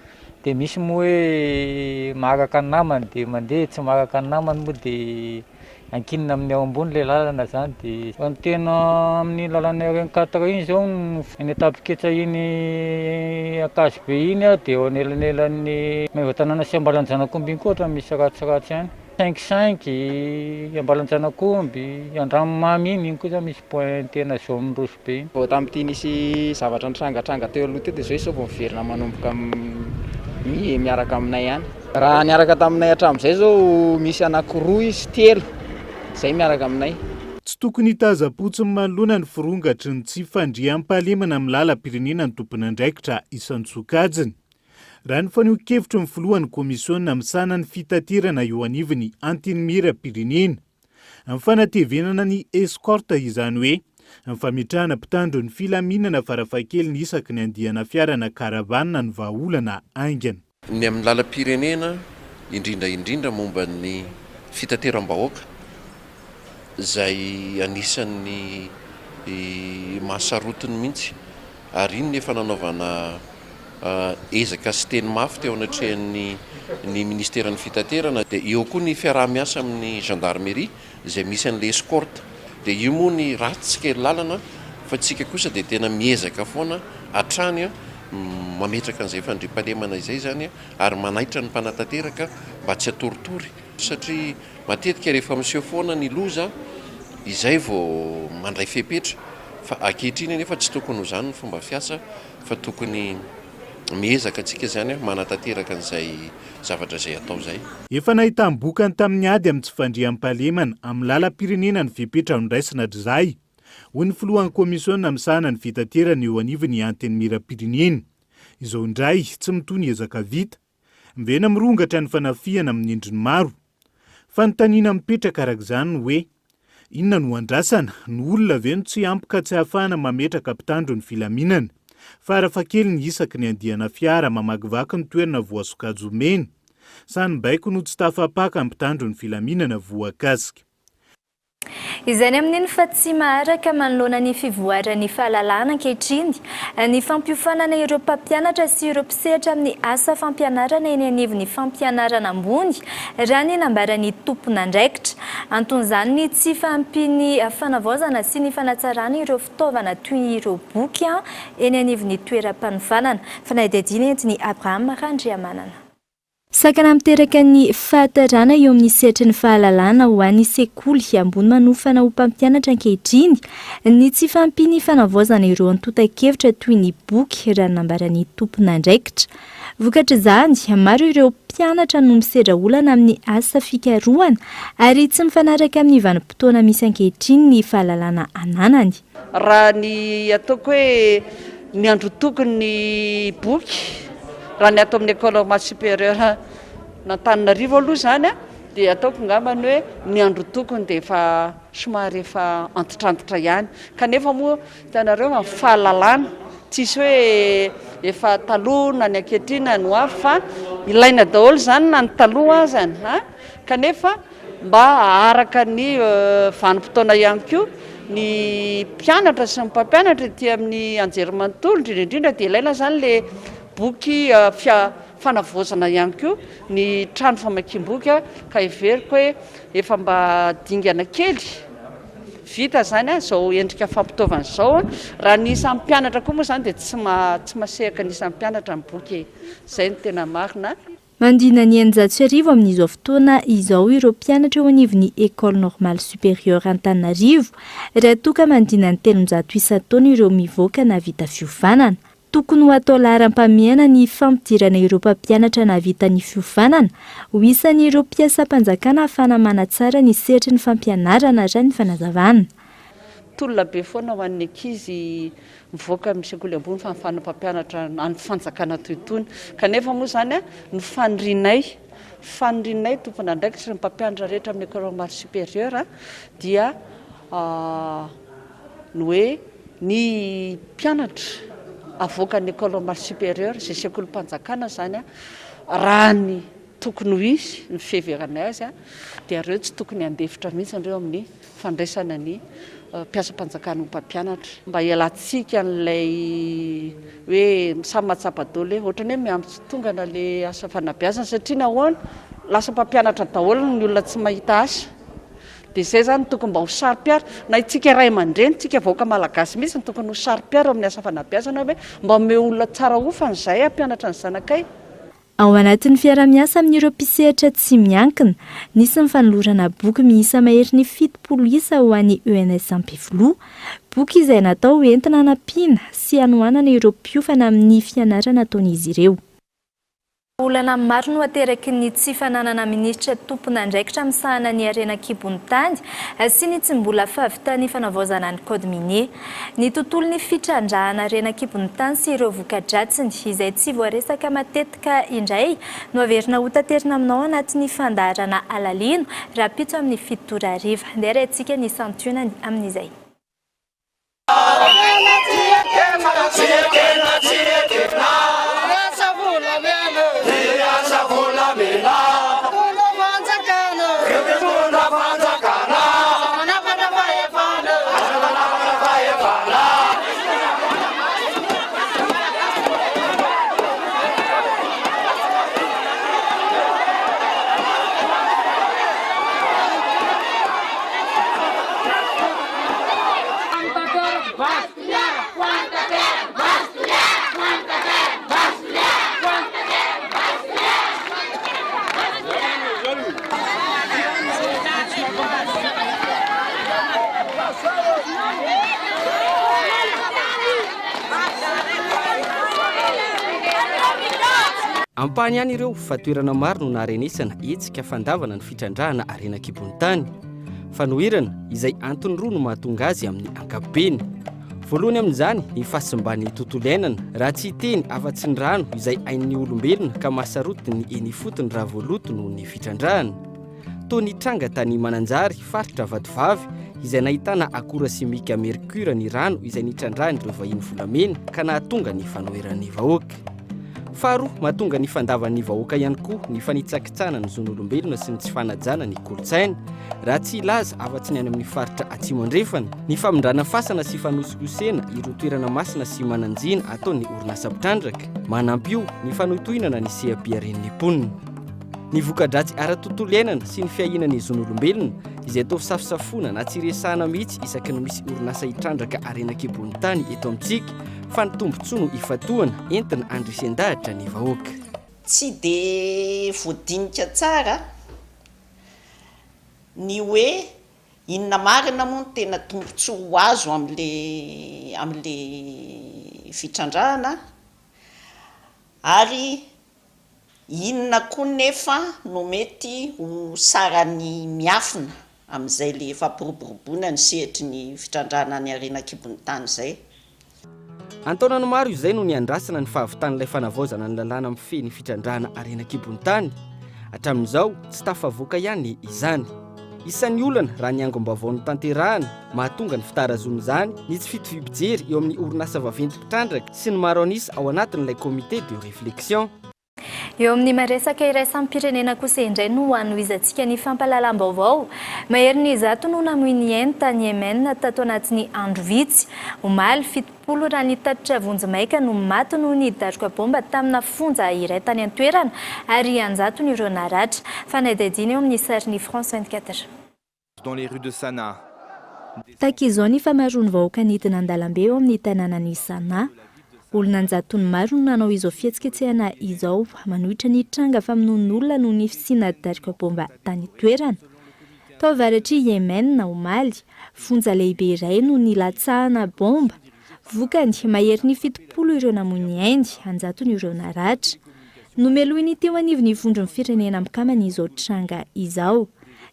Dia misy moa hoe maharaka ny namany dia mandeha, tsy maharaka ny namany moa dia ankinina amin'ny ao ambony ilay lalana zany. Dia fa ny tena amin'ny lalana RN4 iny zao ny etapiketsa iny akazo be iny dia eo anelanelan'ny maiva-tanàna sy Ambalanjanakomby iny koa ohatra misy ratsiratsy ihany. 5-5 Ambalanjanakomby, Andramamy iny koa zany misy point tena jaune rouge be iny. Vao tamin'ity nisy zavatra nitrangatranga teo aloha teo dia zao vao miverina manomboka miaraka aminay ihany. Raha niaraka taminay hatramin'izay zao misy anankiroa izy telo zay miaraka aminay. Tsy tokony hitaza-potsiny manoloana ny firongatry ny tsy fandriam-pahalemana amin'ny lalam-pirenena ny tompon'andraikitra isan-tsokajiny. Raha ny faneho-kevitro ny filohan'ny komisiona misahana ny fitaterana eo anivon'ny antenimieram-pirenena, amin'ny fanatevenana ny escorte izany hoe ny fametrahana mpitandro ny filaminana farafahakeliny isaky ny andiana fiarana karavanina ny vahaolana aingana. Ny amin'ny lalam-pirenena indrindra momba ny fitateram-bahoaka izay anisan'ny mahasarotiny mihitsy ary iny nefa nanaovana ezaka sy teny mafy teo anatrehan'ny ministeran'ny fitaterana. Dia eo koa ny fiaraha-miasa amin'ny gendarmerie izay misy an'ilay escorte. Dia io moa ny ratsy kely lalana fa tsika kosa dia tena miezaka foana hatrany mametraka an'izay fandriam-pahalemana izay zany ary manaitra ny mpanatanteraka mba tsy hatoritory, satria matetika rehefa miseho foana ny loza izay vao mandray fepetra. Fa ankehitriny nefa tsy tokony ho zany ny fomba fiasa fa tokony miezaka antsika zany manatanteraka an'izay zavatra izay atao zay. Efa nahitam-bokany tamin'ny ady amin'ny tsy fandriam-pahalemana amin'ny lalam-pirenena ny vepetra nondraisina drizay ho ny filohan'ny komisiona misahana ny fitaterana eo anivon'ny antenimieram-pirenena. Izao indray tsy mitohy ny ezaka vita, mivena mirongatra ny fanafiana amin'ny endriny maro. Fa ny taniana mipetraka arak'izany hoe inona no andrasana ny olona ve no tsy ampy ka tsy ahafahana mametraka mpitandro ny filaminana. Farafahakeliny ny isaky ny andiana fiara mamakivaky ny toerana voasokajomena. Sany baiko no tsy tafapaka mpitandro ny filaminana voakasika. Izany amin'iny fa tsy maharaka manoloana ny fivoaran'ny fahalalana ankehitriny ny fampiofanana ireo mpampianatra sy ireo mpisehatra amin'ny asa fampianarana eny anivon'ny fampianarana ambony raha ny nambaran'ny tompon'andraikitra. Anton'izany ny tsy fahampiany fanavaozana sy ny fanatsarana ireo fitaovana toy ireo boky eny anivon'ny toeram-panofanana. Fanadidina entiny Abraham Randriamanana. Sakana miteraka ny fahatarana eo amin'ny sehatry ny fahalalana ho an'ny sekoly ambony manofana ho mpampianatra ankehitriny ny tsy fahampiany fanavaozana ireo antotan-kevitra toy ny boky raha nambaran'ny tompon'andraikitra. Vokatra izany maro ireo mpianatra no misedra olana amin'ny asa fikarohana ary tsy mifanaraka amin'ny vanim-potoana misy ankehitriny ny fahalalana ananany. Raha ny ataoko hoe ny andro tokony ny boky raha ny atao amin'ny école normale supérieure n'Antananarivo aloha zany dia ataoko ngambany hoe ny andro tokony dia efa somary efa antitrantitra ihany. Kanefa moa hitanareo amin'ny fahalalana tsisy hoe efa taloha na ny ankehitriny no avy fa ilaina daholo zany na ny taloha azany kanefa mba araka ny vanim-potoana ihany koa ny mpianatra sy ny mpampianatra ety amin'ny anjerimanontolo indrindra dia ilaina zany le boky fanavaozana ihany koa ny trano famakiam-boky ka iveriko hoe efa mba dingana kely vita zany a zao endrika fampitaovana zao a raha nisan'ny mpianatra koa moa zany dia tsy masehaka nisan'ny mpianatra ny boky zay no tena marina. Mandina ny 900 amin'izao fotoana izao ireo mpianatra eo anivon'ny École Normale Supérieure Antananarivo raha toka mandina ny 300 isan-taona ireo mivoaka navita fiofanana. Tokony ho atao laharam-pameana ny fampidirana ireo mpampianatra navita ny fiofanana ho isan'ireo mpiasam-panjakana ahafana manatsara ny sehatry ny fampianarana raha ny fanazavana. Tolona be foana ho an'ny ankizy mivoaka amin'ny sekoly ambony fa mifana mpampianatra any fanjakana toytony kanefa moa zany a ny fanrinay tompona andraikitra ny mpampianatra rehetra amin'ny École Normale Supérieure dia ny hoe ny mpianatra avoaka ny École Normale Supérieure zay sekoly mpanjakana zany a raha ny tokony ho izy ny fiheveranay azy a dia ireo tsy tokony handefitra mihitsy ireo amin'ny fandraisana ny mpiasa-mpanjakana mpampianatra mba hialantsika n'ilay hoe samy matsapa-daholo hoe ohatrany hoe miambitsy tongana le asa fanabeazana satria nahoana lasa mpampianatra daholo ny olona tsy mahita asa dia izay zany tokony mba ho sary-piara na itsika ray aman-dreny tsika vahoaka malagasy mihitsy ny tokony ho sary-piara amin'ny asa fanabeazana hoe mba ome olona tsara ofan'izay ampianatra ny zanakay. Ao anatin'ny fiara-miasa amin'ireo mpisehatra tsy miankina, nisy ny fanolorana boky miisa mahery ny 70 isa ho an'ny ENS Ampifloha, boky izay natao entina hanampiana sy hanohanana ireo mpiofana amin'ny fianarana ataon'izy ireo. Olana maro no ateraky ny tsy fananana ministra tompona andraikitra misahana ny Harena Kibonitany sy ny tsy mbola fahavitany fanavaozana ny code minier. Ny tontolon'ny fitrandrahana Harena Kibonitany sy ireo voka-dratsiny izay tsy voaresaka matetika indray no averina ho taterina aminao anatin'ny fandaharana alalino rapitso amin'ny 7 tora hariva. Andeha arahintsika ny santionany amin'izay. Ampany ihany ireo fatoerana maro no naharenesana hetsika fandavana ny fitrandrahana Harena Kibonitany. Fanohirana izay antony roa no mahatonga azy amin'ny ankapobeny. Voalohany amin'izany ny fahasimban'ny tontolo iainana raha tsy hiteny afa-tsy ny rano izay ain'ny olombelona ka mahasaroty ny eny fotony raha voaloto noho ny fitrandrahana. Toy ny tranga tany Mananjary faritra Vatovavy izay nahitana akora simika mercure ny rano izay nitrandrahan'ireo vahiny volamena ka nahatonga ny fanoheran'ny vahoaka. Faharoa mahatonga ny fandavan'ny vahoaka ihany koa ny fanitsakitsana ny zon'olombelona sy ny tsy fanajana ny kolotsaina raha tsy ilaza afa-tsy ny any amin'ny faritra Atsimo andrefana ny famindrana fasana sy fanosikosena ireo toerana masina sy mananjina ataon'ny orinasa mpitrandraka manampy io ny fanotohinana ny sehapiaren'ny mponina. Ny voka-dratsy ara-tontolo iainana sy ny fiahinan'ny zon'olombelona izay atao fisafosafona na tsy resahana mihitsy isaky ny misy orinasa hitrandraka Harena Kibonitany eto amintsika fa ny tombontsoa no ifatohana entina andrisen-dahatra ny vahoaka. Tsy dia voadinika tsara ny hoe inona marina moa no tena tombontsoa ho azo amin'le fitrandrahana ary inona koa nefa no mety ho sarany miafina amin'izay le fampiroboroboana ny sehatry ny fitrandrahana ny Harena Kibonitany izay. Antaonany maro izay no niandrasana ny fahavitan'ilay fanavaozana ny lalàna mifehy fitrandrahana Harena Kibonitany. Hatramin'izao tsy tafavoaka ihany izany. Isan'ny olana raha ny angom-baovao ny tanterahana mahatonga ny fitarazony izany ny tsy fito fipijery eo amin'ny orinasa vaventy mpitrandraka sy ny maro anisa ao anatin'ilay comité de réflexion. Eo amin'ny maresaka iraisam-pirenena kosa indray no hanohizantsika ny fampahalalam-baovao. Mahery ny zato no namoy ny hainy tany Yemen tato anatin'ny andro vitsy. Omaly 70 raha nitatitra vonjimaika no maty noho ny datroka bomba tamina fonja iray tany an-toerana ary anjato ny ireo naratra. Fanadadiny eo amin'ny sarin'ny France 24. Dans les rues de Sanaa, Taka izao ny famaroany vahoaka nidina an-dalambe eo amin'ny tanànan'ny Sana. Olona anjatony maro no nanao izao fihetsiketsehana izao, manohitra ny tranga famonoan'olona noho ny fisiana darika bomba tany toerana. Tao avaratry Yemen na Omaly, fonja lehibe iray no nilatsahana bomba. Vokany mahery ny 70 ireo namoy Inde, anjatony ireo naratra. Nomeloiny teo anivony vondron'ny firenena mikamana izao tranga izao.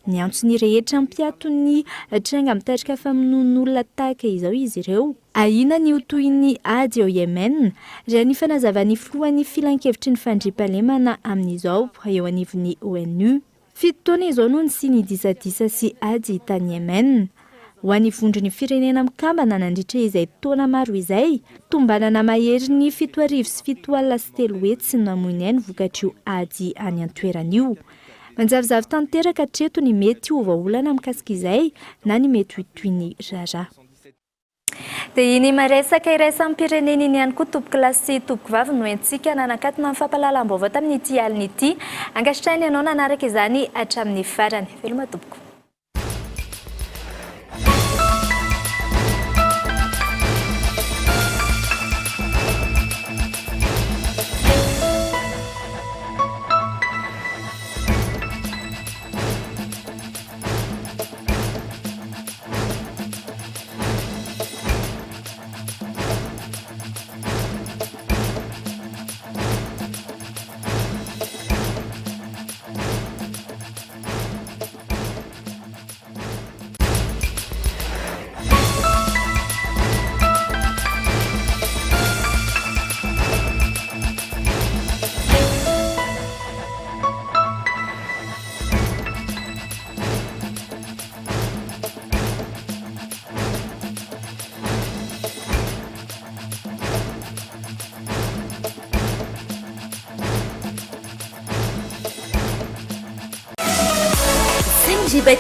Ny antsony rehetra ampiaton'ny tranga mitarika famonoan'olona tahaka izao izy ireo. Ahina ny hotohin'ny ady ao Yemen, raha ny fanazavany filohan'ny filan-kevitry ny fandriampahalemana amin'izao eo anivony ONU. 7 taona izao no ny disadisa sy ady tany Yemen. Ho an'ny vondron'ny firenena mikambana nandritra izay taona maro izay, tombanana mahery ny 7,703 hetsy namoy ny vokatrio ady any an-toeran'io. Manjavizavy tanteraka hatreto ny mety ovaolana mikasika izay na ny mety hotoiny rara. Dia iny maresaka iraisam-pirenena iny ihany koa tompoko lahy sy tompoko vavy no entsika nanakatona amin'ny fampahalalam-baovao tamin'ity alina ity. Angasitrainy ianao nanaraka izany hatramin'ny farany. Veloma tompoko.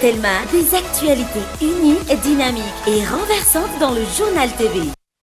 Telma, des actualités uniques, dynamiques et renversantes dans le journal TV.